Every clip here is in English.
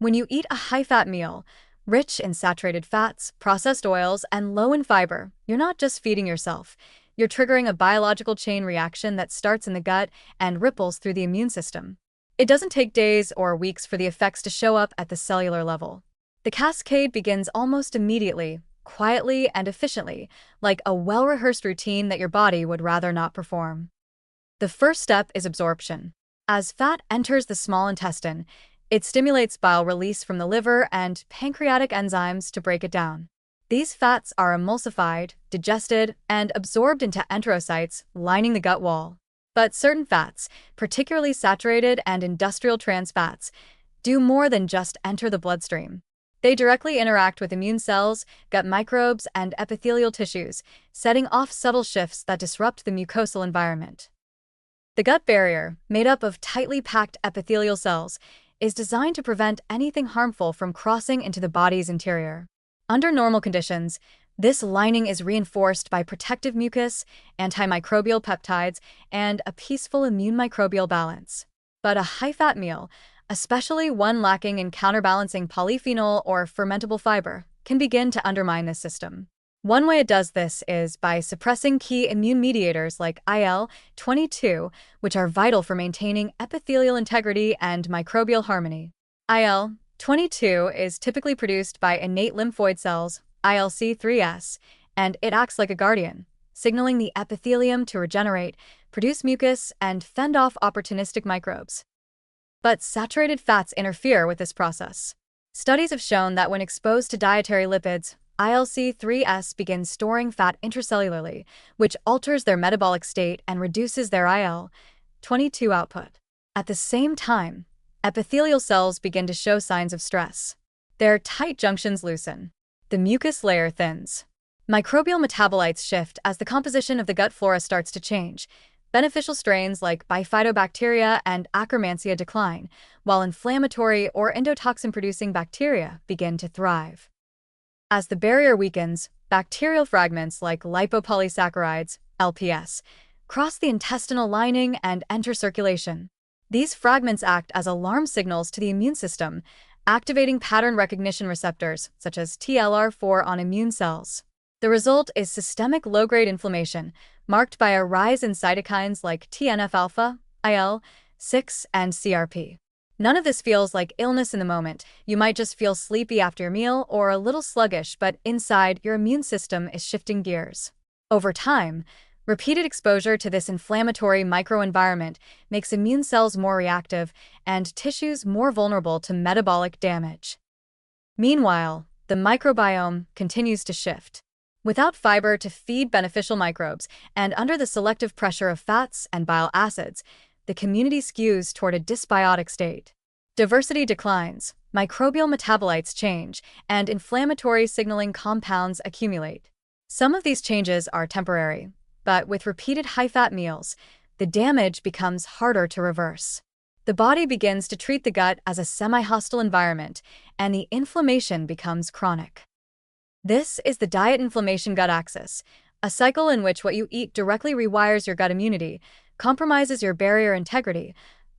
When you eat a high-fat meal, rich in saturated fats, processed oils, and low in fiber, you're not just feeding yourself. You're triggering a biological chain reaction that starts in the gut and ripples through the immune system. It doesn't take days or weeks for the effects to show up at the cellular level. The cascade begins almost immediately, quietly and efficiently, like a well-rehearsed routine that your body would rather not perform. The first step is absorption. As fat enters the small intestine, it stimulates bile release from the liver and pancreatic enzymes to break it down. These fats are emulsified, digested, and absorbed into enterocytes lining the gut wall. But certain fats, particularly saturated and industrial trans fats, do more than just enter the bloodstream. They directly interact with immune cells, gut microbes, and epithelial tissues, setting off subtle shifts that disrupt the mucosal environment. The gut barrier, made up of tightly packed epithelial cells, is designed to prevent anything harmful from crossing into the body's interior. Under normal conditions, this lining is reinforced by protective mucus, antimicrobial peptides, and a peaceful immune microbial balance. But a high-fat meal, especially one lacking in counterbalancing polyphenol or fermentable fiber, can begin to undermine this system. One way it does this is by suppressing key immune mediators like IL-22, which are vital for maintaining epithelial integrity and microbial harmony. IL-22 is typically produced by innate lymphoid cells, ILC3S, and it acts like a guardian, signaling the epithelium to regenerate, produce mucus, and fend off opportunistic microbes. But saturated fats interfere with this process. Studies have shown that when exposed to dietary lipids, ILC3S begins storing fat intracellularly, which alters their metabolic state and reduces their IL-22 output. At the same time, epithelial cells begin to show signs of stress. Their tight junctions loosen. The mucus layer thins. Microbial metabolites shift as the composition of the gut flora starts to change. Beneficial strains like bifidobacteria and Akkermansia decline, while inflammatory or endotoxin-producing bacteria begin to thrive. As the barrier weakens, bacterial fragments like lipopolysaccharides, LPS, cross the intestinal lining and enter circulation. These fragments act as alarm signals to the immune system, activating pattern recognition receptors, such as TLR4 on immune cells. The result is systemic low-grade inflammation, marked by a rise in cytokines like TNF-alpha, IL-6, and CRP. None of this feels like illness in the moment. You might just feel sleepy after your meal or a little sluggish, but inside, your immune system is shifting gears. Over time, repeated exposure to this inflammatory microenvironment makes immune cells more reactive and tissues more vulnerable to metabolic damage. Meanwhile, the microbiome continues to shift. Without fiber to feed beneficial microbes and under the selective pressure of fats and bile acids, the community skews toward a dysbiotic state. Diversity declines, microbial metabolites change, and inflammatory signaling compounds accumulate. Some of these changes are temporary, but with repeated high-fat meals, the damage becomes harder to reverse. The body begins to treat the gut as a semi-hostile environment, and the inflammation becomes chronic. This is the diet-inflammation gut axis, a cycle in which what you eat directly rewires your gut immunity, compromises your barrier integrity,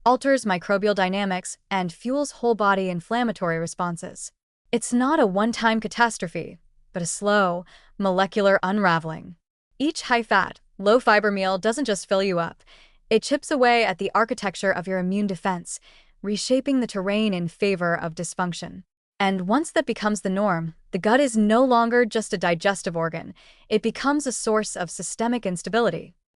alters microbial dynamics, and fuels whole-body inflammatory responses. It's not a one-time catastrophe, but a slow, molecular unraveling. Each high-fat, low-fiber meal doesn't just fill you up. It chips away at the architecture of your immune defense, reshaping the terrain in favor of dysfunction. And once that becomes the norm, the gut is no longer just a digestive organ. It becomes a source of systemic instability.